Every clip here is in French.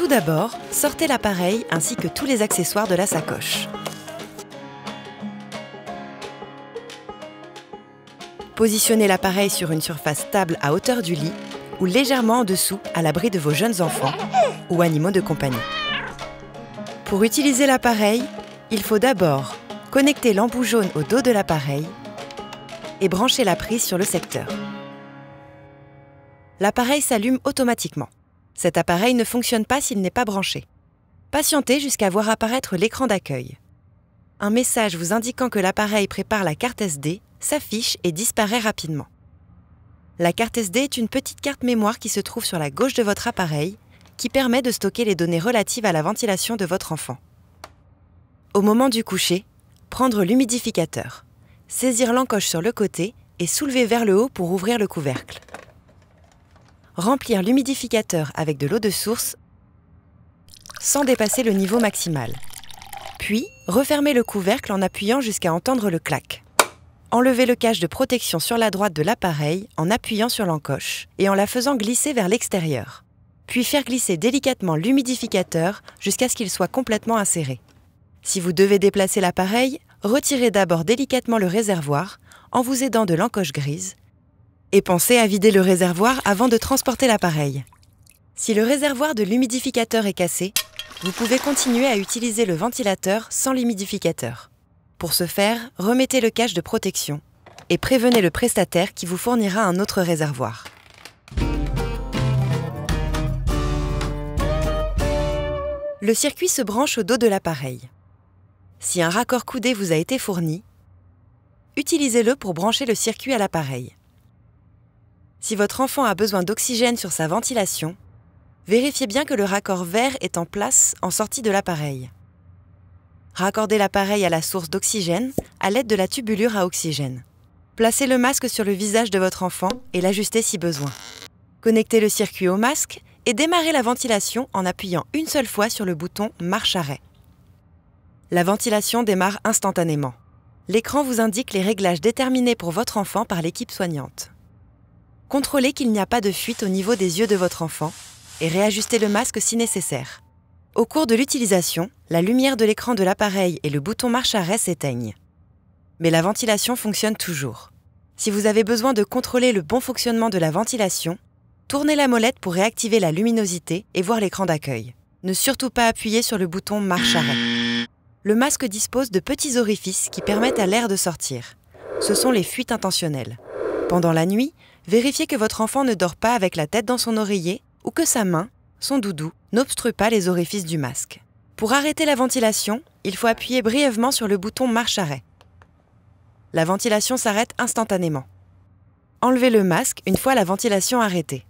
Tout d'abord, sortez l'appareil ainsi que tous les accessoires de la sacoche. Positionnez l'appareil sur une surface stable à hauteur du lit ou légèrement en dessous à l'abri de vos jeunes enfants ou animaux de compagnie. Pour utiliser l'appareil, il faut d'abord connecter l'embout jaune au dos de l'appareil et brancher la prise sur le secteur. L'appareil s'allume automatiquement. Cet appareil ne fonctionne pas s'il n'est pas branché. Patientez jusqu'à voir apparaître l'écran d'accueil. Un message vous indiquant que l'appareil prépare la carte SD s'affiche et disparaît rapidement. La carte SD est une petite carte mémoire qui se trouve sur la gauche de votre appareil, qui permet de stocker les données relatives à la ventilation de votre enfant. Au moment du coucher, prendre l'humidificateur, saisir l'encoche sur le côté et soulever vers le haut pour ouvrir le couvercle. Remplir l'humidificateur avec de l'eau de source sans dépasser le niveau maximal. Puis, refermer le couvercle en appuyant jusqu'à entendre le clac. Enlevez le cache de protection sur la droite de l'appareil en appuyant sur l'encoche et en la faisant glisser vers l'extérieur. Puis faire glisser délicatement l'humidificateur jusqu'à ce qu'il soit complètement inséré. Si vous devez déplacer l'appareil, retirez d'abord délicatement le réservoir en vous aidant de l'encoche grise et pensez à vider le réservoir avant de transporter l'appareil. Si le réservoir de l'humidificateur est cassé, vous pouvez continuer à utiliser le ventilateur sans l'humidificateur. Pour ce faire, remettez le cache de protection et prévenez le prestataire qui vous fournira un autre réservoir. Le circuit se branche au dos de l'appareil. Si un raccord coudé vous a été fourni, utilisez-le pour brancher le circuit à l'appareil. Si votre enfant a besoin d'oxygène sur sa ventilation, vérifiez bien que le raccord vert est en place en sortie de l'appareil. Raccordez l'appareil à la source d'oxygène à l'aide de la tubulure à oxygène. Placez le masque sur le visage de votre enfant et l'ajustez si besoin. Connectez le circuit au masque et démarrez la ventilation en appuyant une seule fois sur le bouton marche-arrêt. La ventilation démarre instantanément. L'écran vous indique les réglages déterminés pour votre enfant par l'équipe soignante. Contrôlez qu'il n'y a pas de fuite au niveau des yeux de votre enfant et réajustez le masque si nécessaire. Au cours de l'utilisation, la lumière de l'écran de l'appareil et le bouton marche-arrêt s'éteignent. Mais la ventilation fonctionne toujours. Si vous avez besoin de contrôler le bon fonctionnement de la ventilation, tournez la molette pour réactiver la luminosité et voir l'écran d'accueil. Ne surtout pas appuyer sur le bouton marche-arrêt. Le masque dispose de petits orifices qui permettent à l'air de sortir. Ce sont les fuites intentionnelles. Pendant la nuit, vérifiez que votre enfant ne dort pas avec la tête dans son oreiller ou que sa main, son doudou, n'obstrue pas les orifices du masque. Pour arrêter la ventilation, il faut appuyer brièvement sur le bouton marche-arrêt. La ventilation s'arrête instantanément. Enlevez le masque une fois la ventilation arrêtée.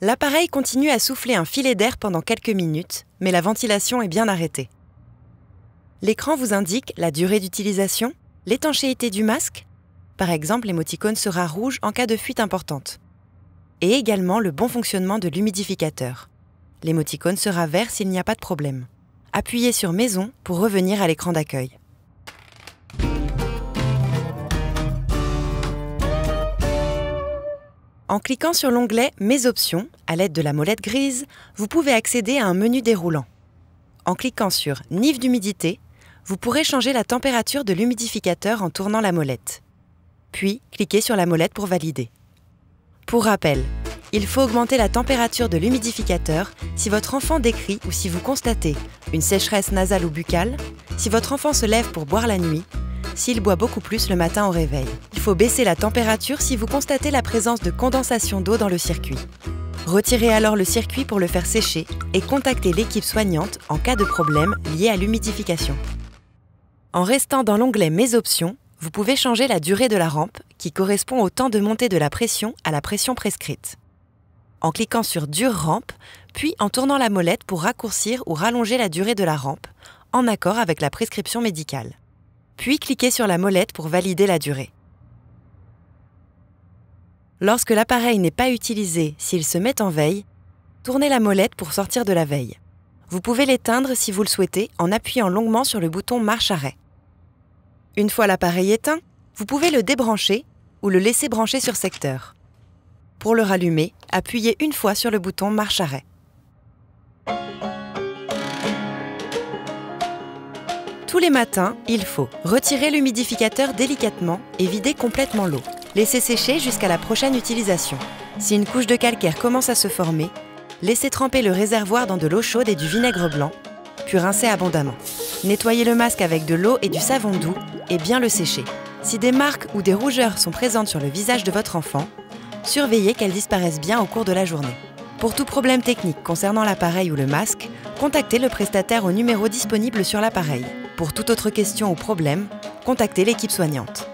L'appareil continue à souffler un filet d'air pendant quelques minutes, mais la ventilation est bien arrêtée. L'écran vous indique la durée d'utilisation, l'étanchéité du masque, par exemple l'émoticône sera rouge en cas de fuite importante, et également le bon fonctionnement de l'humidificateur. L'émoticône sera vert s'il n'y a pas de problème. Appuyez sur Maison pour revenir à l'écran d'accueil. En cliquant sur l'onglet Mes options, à l'aide de la molette grise, vous pouvez accéder à un menu déroulant. En cliquant sur Nif d'humidité, vous pourrez changer la température de l'humidificateur en tournant la molette. Puis, cliquez sur la molette pour valider. Pour rappel, il faut augmenter la température de l'humidificateur si votre enfant décrie ou si vous constatez une sécheresse nasale ou buccale, si votre enfant se lève pour boire la nuit, s'il boit beaucoup plus le matin au réveil. Il faut baisser la température si vous constatez la présence de condensation d'eau dans le circuit. Retirez alors le circuit pour le faire sécher et contactez l'équipe soignante en cas de problème lié à l'humidification. En restant dans l'onglet Mes options, vous pouvez changer la durée de la rampe qui correspond au temps de montée de la pression à la pression prescrite. En cliquant sur Dure rampe, puis en tournant la molette pour raccourcir ou rallonger la durée de la rampe, en accord avec la prescription médicale. Puis cliquez sur la molette pour valider la durée. Lorsque l'appareil n'est pas utilisé, s'il se met en veille, tournez la molette pour sortir de la veille. Vous pouvez l'éteindre si vous le souhaitez en appuyant longuement sur le bouton marche-arrêt. Une fois l'appareil éteint, vous pouvez le débrancher ou le laisser brancher sur secteur. Pour le rallumer, appuyez une fois sur le bouton marche-arrêt. Tous les matins, il faut retirer l'humidificateur délicatement et vider complètement l'eau. Laisser sécher jusqu'à la prochaine utilisation. Si une couche de calcaire commence à se former, laissez tremper le réservoir dans de l'eau chaude et du vinaigre blanc, puis rincez abondamment. Nettoyez le masque avec de l'eau et du savon doux et bien le sécher. Si des marques ou des rougeurs sont présentes sur le visage de votre enfant, surveillez qu'elles disparaissent bien au cours de la journée. Pour tout problème technique concernant l'appareil ou le masque, contactez le prestataire au numéro disponible sur l'appareil. Pour toute autre question ou problème, contactez l'équipe soignante.